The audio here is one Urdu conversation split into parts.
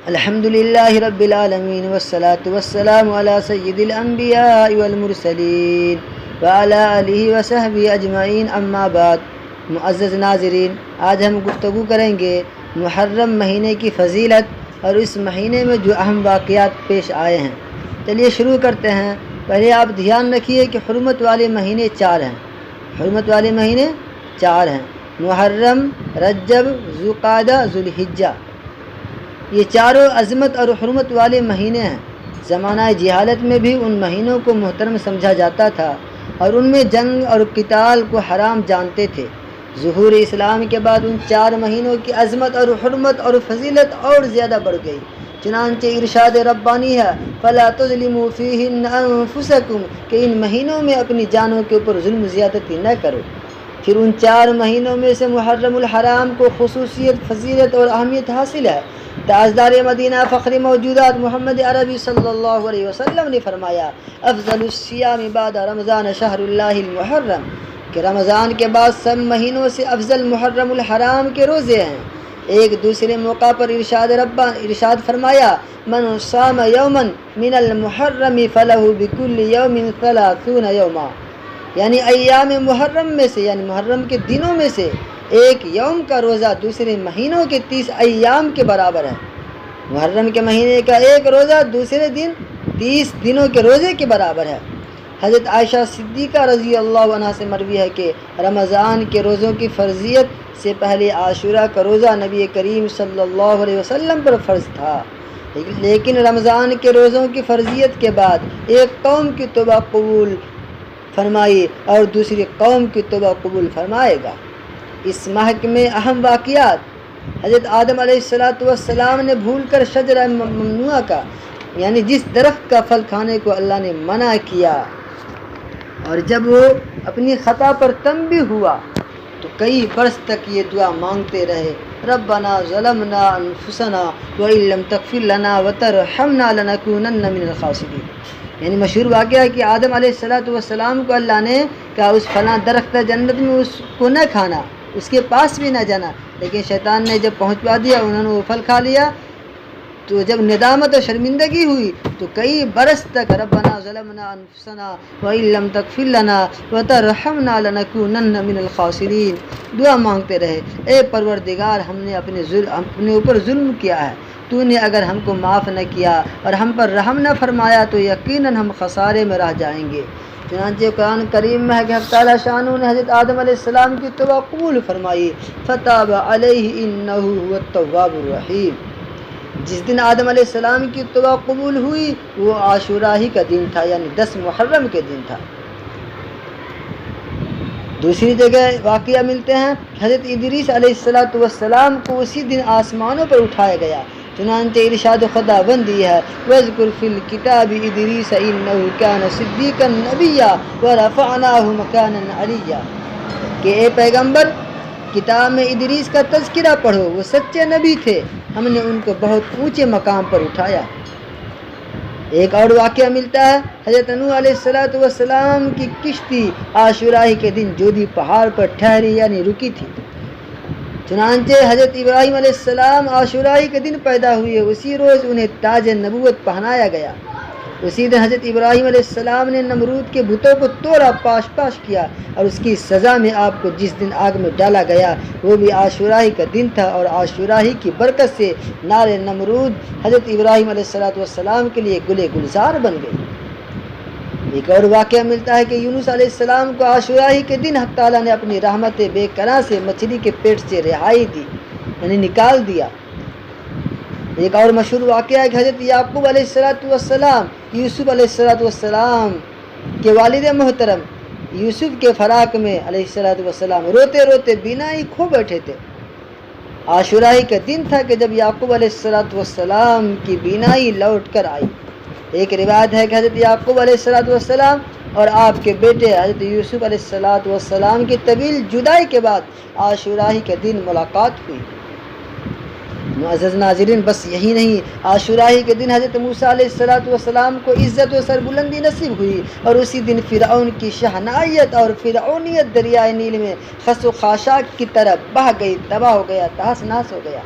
الحمد للہ رب العالمین والصلاة والسلام علی سید الانبیاء والمرسلین وعلی آلہ وصحبہ اجمعین، اما بعد۔ معزز ناظرین، آج ہم گفتگو کریں گے محرم مہینے کی فضیلت اور اس مہینے میں جو اہم واقعات پیش آئے ہیں۔ چلیے شروع کرتے ہیں۔ پہلے آپ دھیان رکھیے کہ حرمت والے مہینے 4 ہیں۔ حرمت والے مہینے 4 ہیں: محرم، رجب، ذوالقعدہ، ذوالحجہ۔ یہ چاروں عظمت اور حرمت والے مہینے ہیں۔ زمانہ جہالت میں بھی ان مہینوں کو محترم سمجھا جاتا تھا اور ان میں جنگ اور قتال کو حرام جانتے تھے۔ ظہور اسلام کے بعد ان 4 مہینوں کی عظمت اور حرمت اور فضیلت اور زیادہ بڑھ گئی۔ چنانچہ ارشاد ربانی ہے فَلَا تُظْلِمُوا فِيهِنَّ أَنفُسَكُمْ، کہ ان مہینوں میں اپنی جانوں کے اوپر ظلم زیادتی نہ کرو۔ پھر ان 4 مہینوں میں سے محرم الحرام کو خصوصیت، فضیلت اور اہمیت حاصل ہے۔ تاجدار مدینہ فخر موجودات محمد عربی صلی اللہ علیہ وسلم نے فرمایا افضل الصیام بعد رمضان شہر اللہ المحرم، کہ رمضان کے بعد سب مہینوں سے افضل محرم الحرام کے روزے ہیں۔ ایک دوسرے موقع پر ارشاد فرمایا من صام یوما من المحرم فلہ بکل یوم 30 یوما، یعنی ایام محرم میں سے، یعنی محرم کے دنوں میں سے ایک یوم کا روزہ دوسرے مہینوں کے 30 ایام کے برابر ہے۔ محرم کے مہینے کا ایک روزہ دوسرے دن 30 دنوں کے روزے کے برابر ہے۔ حضرت عائشہ صدیقہ رضی اللہ عنہ سے مروی ہے کہ رمضان کے روزوں کی فرضیت سے پہلے عاشورہ کا روزہ نبی کریم صلی اللہ علیہ وسلم پر فرض تھا، لیکن رمضان کے روزوں کی فرضیت کے بعد ایک قوم کی توبہ قبول فرمائی اور دوسری قوم کی توبہ قبول فرمائے گا۔ اس ماہ میں اہم واقعات: حضرت آدم علیہ السلام نے بھول کر شجرہ ممنوعہ کا، یعنی جس درخت کا پھل کھانے کو اللہ نے منع کیا، اور جب وہ اپنی خطا پر تنبیہ ہوا تو کئی برس تک یہ دعا مانگتے رہے ربنا ظلمنا انفسنا وان لم تغفر لنا وترحمنا لنکونن من الخاسرین۔ یعنی مشہور واقعہ ہے کہ آدم علیہ السلام کو اللہ نے کہا اس فلاں درخت جنت میں اس کو نہ کھانا، اس کے پاس بھی نہ جانا، لیکن شیطان نے جب پہنچوا دیا، انہوں نے وہ پھل کھا لیا، تو جب ندامت اور شرمندگی ہوئی تو کئی برس تک ربنا ظلمنا انفسنا وان لم تغفر لنا وترحمنا لنکونن من الخاسرین دعا مانگتے رہے، اے پروردگار ہم نے اپنے اوپر ظلم کیا ہے، تو نے اگر ہم کو معاف نہ کیا اور ہم پر رحم نہ فرمایا تو یقیناً ہم خسارے میں رہ جائیں گے۔ چنانچہ قرآن کریم میں ہے کہ حق تعالیٰ شانہ نے حضرت آدم علیہ السلام کی توبہ قبول فرمائی فتاب علیہ انہ هو التواب الرحیم۔ جس دن آدم علیہ السلام کی توبہ قبول ہوئی وہ عاشورہ ہی کا دن تھا، یعنی 10 محرم کے دن تھا۔ دوسری جگہ واقعہ ملتے ہیں حضرت ادریس علیہ السلام کو اسی دن آسمانوں پر اٹھایا گیا۔ چنانچہ ارشاد خداوندی ہے وَاذْكُرْ فِي الْكِتَابِ إِدْرِيسَ إِنَّهُ كَانَ صِدِّيقًا نَبِيًّا وَرَفَعْنَاهُ مَكَانًا عَلِيًّا، کہ اے پیغمبر کتاب میں ادریس کا تذکرہ پڑھو، وہ سچے نبی تھے، ہم نے ان کو بہت اونچے مقام پر اٹھایا۔ ایک اور واقعہ ملتا ہے حضرت نوح علیہ السلام کی کشتی عاشورہ کے دن جودی پہاڑ پر ٹھہری، یعنی رکی تھی۔ چنانچہ حضرت ابراہیم علیہ السلام عاشورہ کے دن پیدا ہوئے، اسی روز انہیں تاج نبوت پہنایا گیا۔ اسی دن حضرت ابراہیم علیہ السلام نے نمرود کے بتوں کو توڑا، پاش کیا، اور اس کی سزا میں آپ کو جس دن آگ میں ڈالا گیا وہ بھی عاشورہ کا دن تھا، اور عاشورہ کی برکت سے نار نمرود حضرت ابراہیم علیہ السلام کے لیے گلے گلزار بن گئی۔ ایک اور واقعہ ملتا ہے کہ یونس علیہ السلام کو عاشورہ کے دن حق تعالیٰ نے اپنی رحمت بے کرا سے مچھلی کے پیٹ سے رہائی دی، یعنی نکال دیا۔ ایک اور مشہور واقعہ ہے کہ حضرت یعقوب علیہ السلام یوسف علیہ السلام کے والد محترم یوسف کے فراق میں علیہ السلام روتے روتے بینائی کھو بیٹھے تھے۔ عاشورہ کا دن تھا کہ جب یعقوب علیہ السلام کی بینائی لوٹ کر آئی۔ ایک روایت ہے کہ حضرت یعقوب علیہ السلام اور آپ کے بیٹے حضرت یوسف علیہ السلام کی طویل جدائی کے بعد عاشورہ کے دن ملاقات ہوئی۔ معزز ناظرین، بس یہی نہیں، عاشورہ کے دن حضرت موسیٰ علیہ السلام کو عزت و سربلندی نصیب ہوئی، اور اسی دن فرعون کی شہنائیت اور فرعونیت دریائے نیل میں خس و خاشاک کی طرح بہہ گئی، تباہ ہو گیا، تہس نہس ہو گیا۔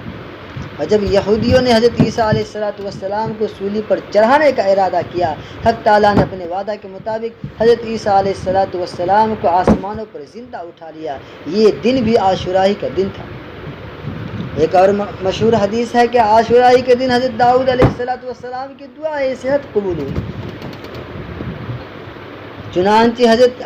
اور جب یہودیوں نے حضرت عیسیٰ علیہ السلام کو سولی پر چڑھانے کا ارادہ کیا، حق تعالیٰ نے اپنے وعدہ کے مطابق حضرت عیسیٰ علیہ السلام کو آسمانوں پر زندہ اٹھا لیا۔ یہ دن بھی عاشورائی کا دن تھا۔ ایک اور مشہور حدیث ہے کہ عاشورائی کے دن حضرت داؤد علیہ السلام کی دعائیں صحت قبول ہوئی۔ چنانچہ حضرت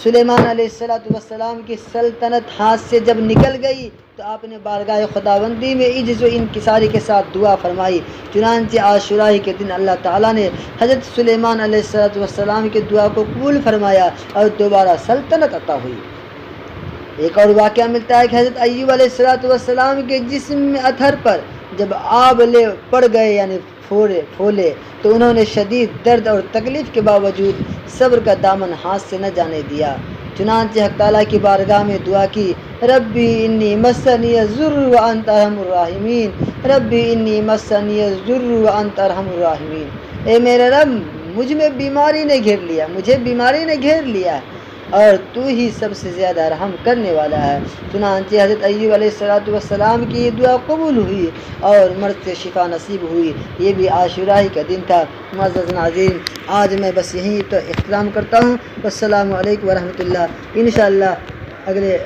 سلیمان علیہ السلام کی سلطنت ہاتھ سے جب نکل گئی تو آپ نے بارگاہ خداوندی میں عجز و انکساری کے ساتھ دعا فرمائی۔ چنانچہ عاشورائی کے دن اللہ تعالیٰ نے حضرت سلیمان علیہ السلام کی دعا کو قبول فرمایا اور دوبارہ سلطنت عطا ہوئی۔ ایک اور واقعہ ملتا ہے کہ حضرت ایوب علیہ السلام کے جسم میں اتھر پر جب آبلے پڑ گئے یعنی پھولے تو انہوں نے شدید درد اور تکلیف کے باوجود صبر کا دامن ہاتھ سے نہ جانے دیا۔ چنانچہ حق تعالیٰ کی بارگاہ میں دعا کی، ربی انی مسنی الضر وانت ارحم الراحمین، ربی انی مسنی الضر وانت ارحم الراحمین۔ اے میرے رب، مجھے بیماری نے گھیر لیا اور تو ہی سب سے زیادہ رحم کرنے والا ہے۔ چنانچہ حضرت ایوب علیہ السلام کی یہ دعا قبول ہوئی اور مرض سے شفا نصیب ہوئی۔ یہ بھی عاشورائی کا دن تھا۔ معزز ناظرین، آج میں بس یہیں تو اختتام کرتا ہوں۔ السلام علیکم ورحمۃ اللہ۔ انشاءاللہ اگلے